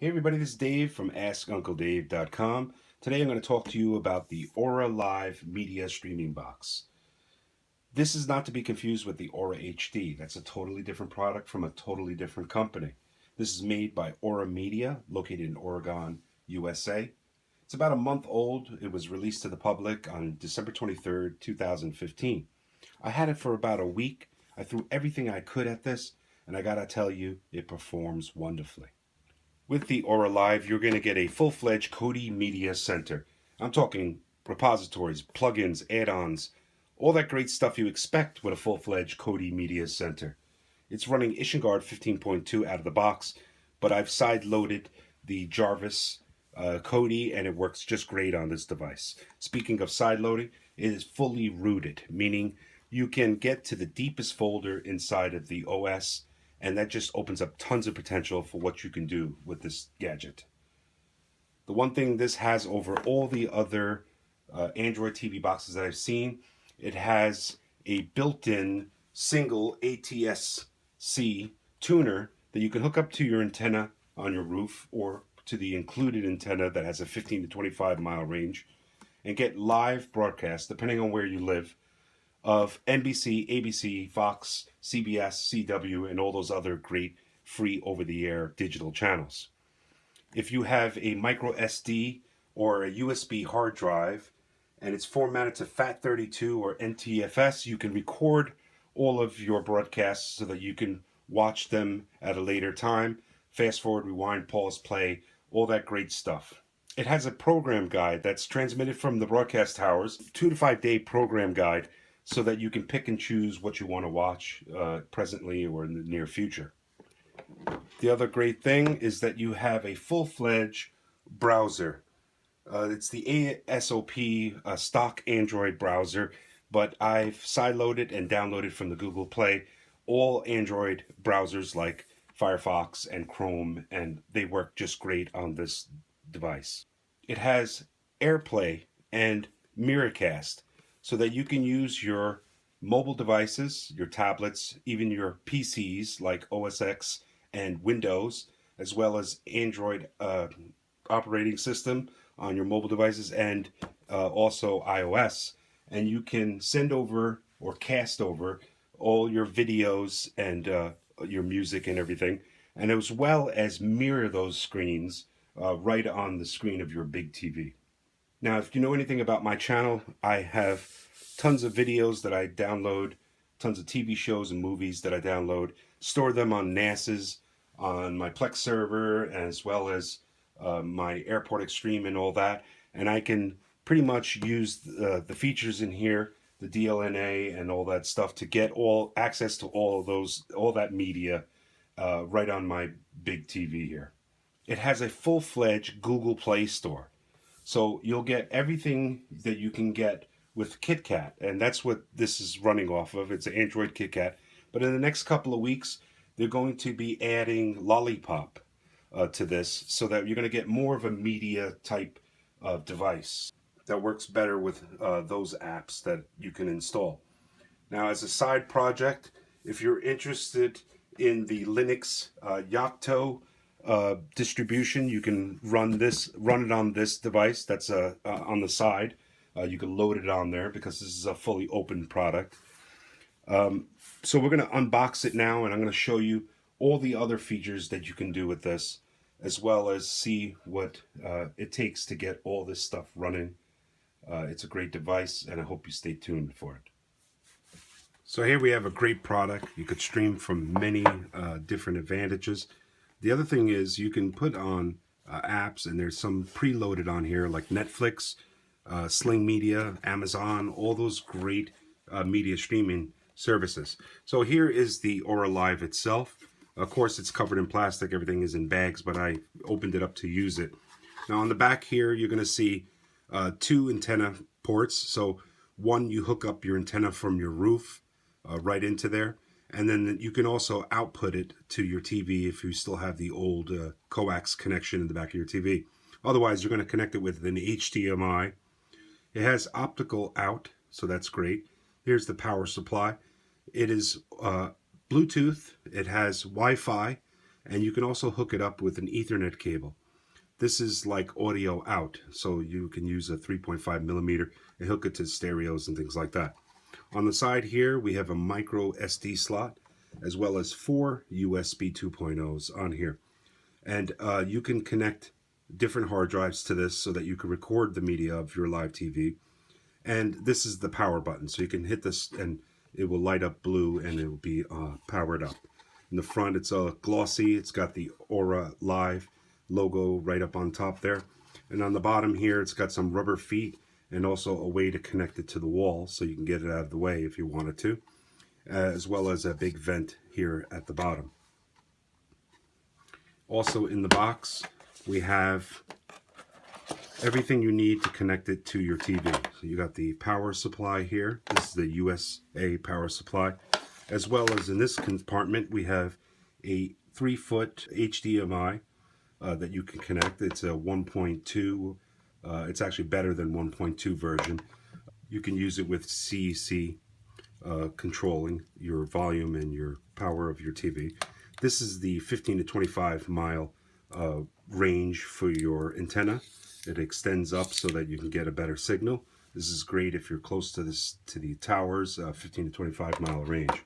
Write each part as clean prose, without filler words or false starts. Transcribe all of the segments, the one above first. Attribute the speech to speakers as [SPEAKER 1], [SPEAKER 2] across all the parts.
[SPEAKER 1] Hey everybody, this is Dave from AskUncleDave.com. Today I'm going to talk to you about the Aura Live Media Streaming Box. This is not to be confused with the Aura HD. That's a totally different product from a totally different company. This is made by Aura Media, located in Oregon, USA. It's about a month old. It was released to the public on December 23rd, 2015. I had it for about a week. I threw everything I could at this, and I gotta tell you, it performs wonderfully. With the Aura Live, you're going to get a full-fledged Kodi Media Center. I'm talking repositories, plugins, add-ons, all that great stuff you expect with a full-fledged Kodi Media Center. It's running Ishingard 15.2 out of the box, but I've side-loaded the Jarvis Kodi, and it works just great on this device. Speaking of side-loading, it is fully rooted, meaning you can get to the deepest folder inside of the OS, and that just opens up tons of potential for what you can do with this gadget. The one thing this has over all the other Android TV boxes that I've seen, it has a built-in single ATSC tuner that you can hook up to your antenna on your roof or to the included antenna that has a 15 to 25 mile range and get live broadcasts, depending on where you live, of NBC, ABC, Fox, CBS, CW, and all those other great free over-the-air digital channels. If you have a micro SD or a USB hard drive and it's formatted to FAT32 or NTFS, you can record all of your broadcasts so that you can watch them at a later time. Fast forward, rewind, pause, play, all that great stuff. It has a program guide that's transmitted from the broadcast towers, 2 to 5 day program guide, so that you can pick and choose what you want to watch presently or in the near future. The other great thing is that you have a full-fledged browser. It's the ASOP stock Android browser, but I've sideloaded and downloaded from the Google Play all Android browsers like Firefox and Chrome, and they work just great on this device. It has AirPlay and Miracast, so that you can use your mobile devices, your tablets, even your PCs like OS X and Windows, as well as Android operating system on your mobile devices and also iOS. And you can send over or cast over all your videos and your music and everything, and as well as mirror those screens right on the screen of your big TV. Now, if you know anything about my channel, I have tons of videos that I download, tons of TV shows and movies that I download, store them on NAS's, on my Plex server, as well as my Airport Extreme and all that. And I can pretty much use the features in here, the DLNA and all that stuff, to get all access to all that media right on my big TV here. It has a full-fledged Google Play Store. So you'll get everything that you can get with KitKat, and that's what this is running off of. It's an Android KitKat. But in the next couple of weeks, they're going to be adding Lollipop to this, so that you're going to get more of a media type of device that works better with those apps that you can install. Now, as a side project, if you're interested in the Linux Yocto distribution, you can run it on this device that's on the side. You can load it on there because this is a fully open product. So we're going to unbox it now, and I'm going to show you all the other features that you can do with this, as well as see what it takes to get all this stuff running. It's a great device, and I hope you stay tuned for it. So here we have a great product. You could stream from many different advantages. The other thing is you can put on apps, and there's some preloaded on here like Netflix, Sling Media, Amazon, all those great media streaming services. So here is the Aura Live itself. Of course, it's covered in plastic. Everything is in bags, but I opened it up to use it. Now on the back here, you're going to see 2 antenna ports. So one, you hook up your antenna from your roof right into there. And then you can also output it to your TV if you still have the old coax connection in the back of your TV. Otherwise, you're going to connect it with an HDMI. It has optical out, so that's great. Here's the power supply. It is Bluetooth. It has Wi-Fi, And you can also hook it up with an Ethernet cable. This is like audio out, so you can use a 3.5 millimeter and hook it to stereos and things like that. On the side here, we have a micro SD slot, as well as 4 USB 2.0s on here. And you can connect different hard drives to this so that you can record the media of your live TV. And this is the power button, so you can hit this and it will light up blue and it will be powered up. In the front, it's glossy. It's got the Aura Live logo right up on top there. And on the bottom here, it's got some rubber feet and also a way to connect it to the wall so you can get it out of the way if you wanted to, as well as a big vent here at the bottom. Also in the box, we have everything you need to connect it to your TV. So you got the power supply here. This is the USA power supply. As well as in this compartment, we have a 3-foot HDMI that you can connect. It's a 1.2. It's actually better than 1.2 version. You can use it with CEC controlling your volume and your power of your TV. This is the 15 to 25 mile range for your antenna. It extends up so that you can get a better signal. This is great if you're close to the towers, 15 to 25 mile range.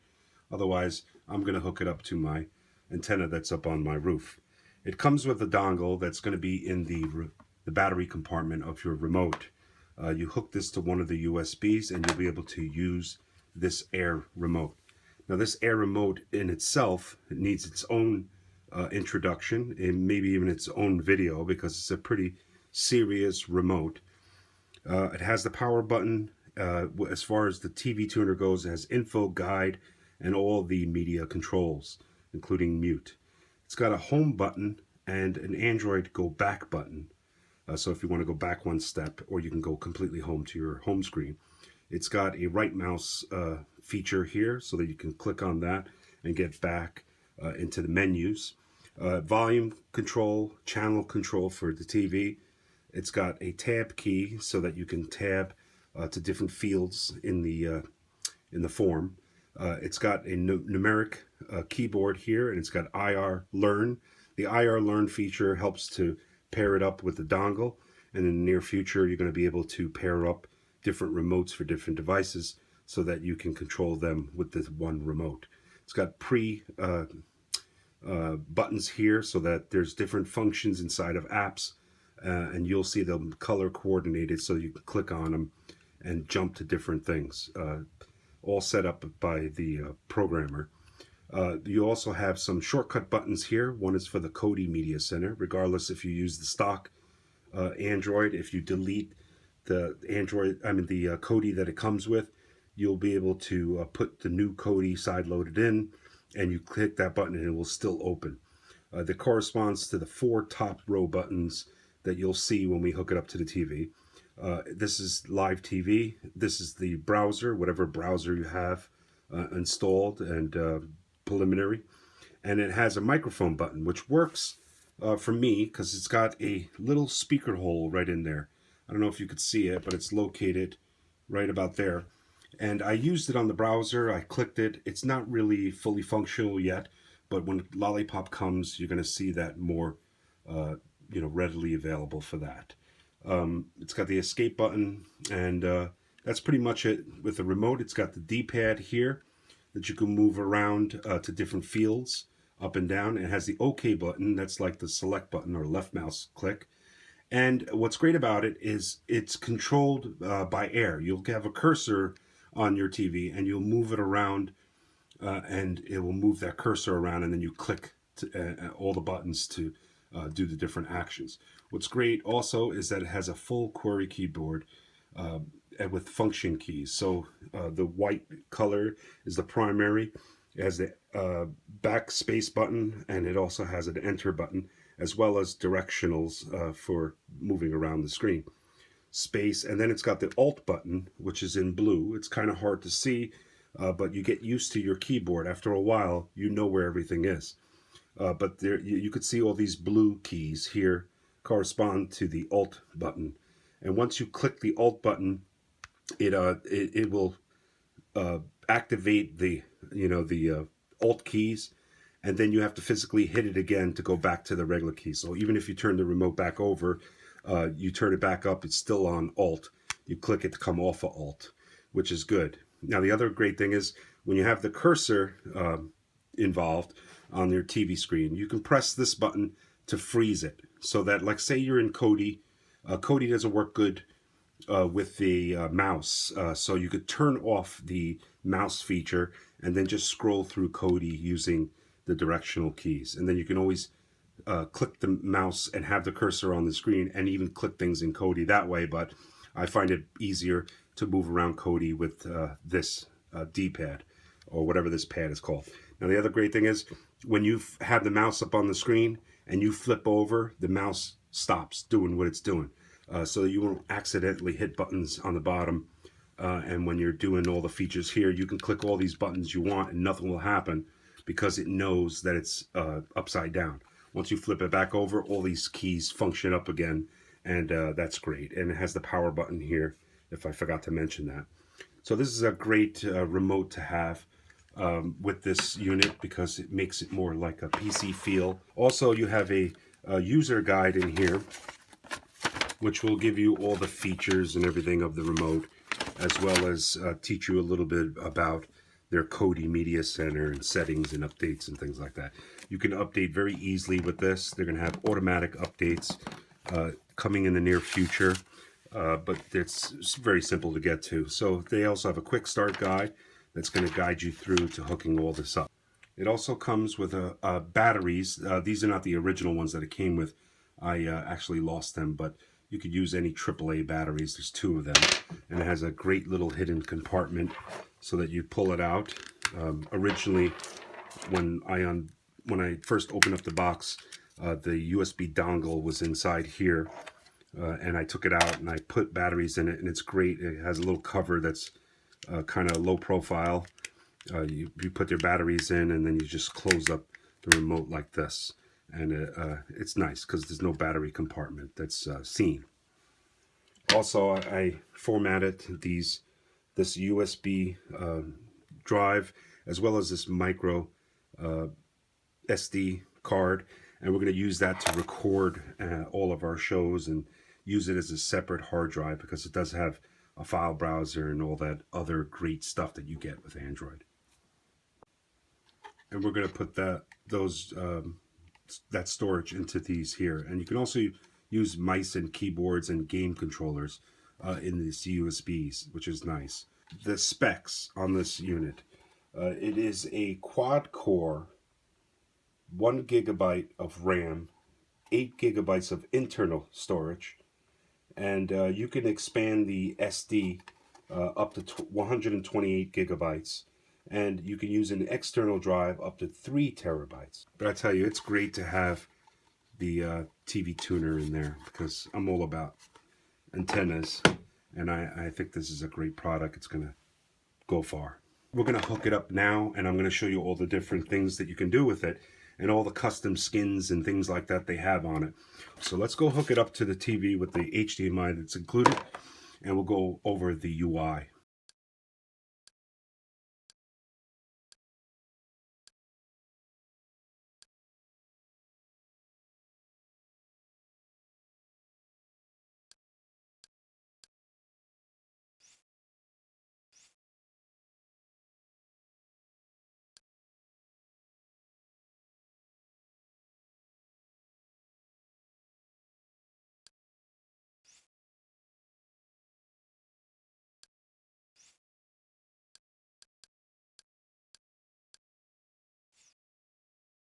[SPEAKER 1] Otherwise, I'm going to hook it up to my antenna that's up on my roof. It comes with a dongle that's going to be in the battery compartment of your remote. You hook this to one of the USBs and you'll be able to use this Air remote. Now this Air remote in itself, it needs its own introduction and maybe even its own video because it's a pretty serious remote. It has the power button. As far as the TV tuner goes, it has info, guide, and all the media controls, including mute. It's got a home button and an Android go back button. So if you want to go back one step, or you can go completely home to your home screen. It's got a right mouse feature here so that you can click on that and get back into the menus. Volume control, channel control for the TV. It's got a tab key so that you can tab to different fields in the form. It's got a numeric keyboard here, and it's got IR Learn. The IR Learn feature helps to pair it up with the dongle, and in the near future you're going to be able to pair up different remotes for different devices so that you can control them with this one remote. It's got buttons here so that there's different functions inside of apps, and you'll see them color coordinated so you can click on them and jump to different things, all set up by the programmer. You also have some shortcut buttons here. One is for the Kodi Media Center, regardless if you use the stock Android. If you delete the Kodi that it comes with, you'll be able to put the new Kodi side-loaded in, and you click that button and it will still open. That corresponds to the 4 top row buttons that you'll see when we hook it up to the TV. This is live TV. This is the browser, whatever browser you have installed and preliminary. And it has a microphone button, which works for me because it's got a little speaker hole right in there. I don't know if you could see it, but it's located right about there. And I used it on the browser. I clicked it. It's not really fully functional yet, but when Lollipop comes, you're going to see that more readily available for that. It's got the escape button, and that's pretty much it with the remote. It's got the D-pad here that you can move around to different fields up and down. It has the OK button. That's like the select button or left mouse click. And what's great about it is it's controlled by air. You'll have a cursor on your TV and you'll move it around and it will move that cursor around, and then you click all the buttons to do the different actions. What's great also is that it has a full query keyboard with function keys. So the white color is the primary. It has the backspace button, and it also has an enter button, as well as directionals for moving around the screen. Space, and then it's got the Alt button, which is in blue. It's kind of hard to see, but you get used to your keyboard. After a while, you know where everything is. But there, you could see all these blue keys here correspond to the Alt button. And once you click the Alt button, it will activate the Alt keys, and then you have to physically hit it again to go back to the regular key. So even if you turn the remote back over, you turn it back up, it's still on Alt. You click it to come off of Alt, which is good. Now the other great thing is when you have the cursor involved on your TV screen, you can press this button to freeze it, so that, like, say you're in Kodi. Kodi doesn't work good with the mouse, so you could turn off the mouse feature and then just scroll through Kodi using the directional keys, and then you can always click the mouse and have the cursor on the screen, and even click things in Kodi that way. But I find it easier to move around Kodi with this D-pad, or whatever this pad is called. Now the other great thing is when you have the mouse up on the screen and you flip over, the mouse stops doing what it's doing, so that you won't accidentally hit buttons on the bottom. And when you're doing all the features here, you can click all these buttons you want and nothing will happen, because it knows that it's upside down. Once you flip it back over, all these keys function up again, and that's great. And it has the power button here, if I forgot to mention that. So this is a great remote to have with this unit, because it makes it more like a PC feel. Also, you have a user guide in here, which will give you all the features and everything of the remote, as well as teach you a little bit about their Kodi Media Center and settings and updates and things like that. You can update very easily with this. They're going to have automatic updates coming in the near future, but it's very simple to get to. So they also have a quick start guide that's going to guide you through to hooking all this up. It also comes with batteries. These are not the original ones that it came with. I actually lost them, but you could use any AAA batteries. There's 2 of them, and it has a great little hidden compartment so that you pull it out. Originally, when I first opened up the box, the USB dongle was inside here, and I took it out and I put batteries in it, and it's great. It has a little cover that's kind of low profile. You put your batteries in, and then you just close up the remote like this. And it's nice because there's no battery compartment that's seen. Also, I formatted this USB drive, as well as this micro SD card, and we're going to use that to record all of our shows and use it as a separate hard drive, because it does have a file browser and all that other great stuff that you get with Android. And we're going to put that storage into these here. And you can also use mice and keyboards and game controllers in these USBs, which is nice. The specs on this unit: it is a quad core, 1 GB of RAM, 8 GB of internal storage, and you can expand the SD up to 128 GB. And you can use an external drive up to 3 TB. But I tell you, it's great to have the TV tuner in there, because I'm all about antennas, and I think this is a great product. It's going to go far. We're going to hook it up now, and I'm going to show you all the different things that you can do with it, and all the custom skins and things like that they have on it. So let's go hook it up to the TV with the HDMI that's included, and we'll go over the UI.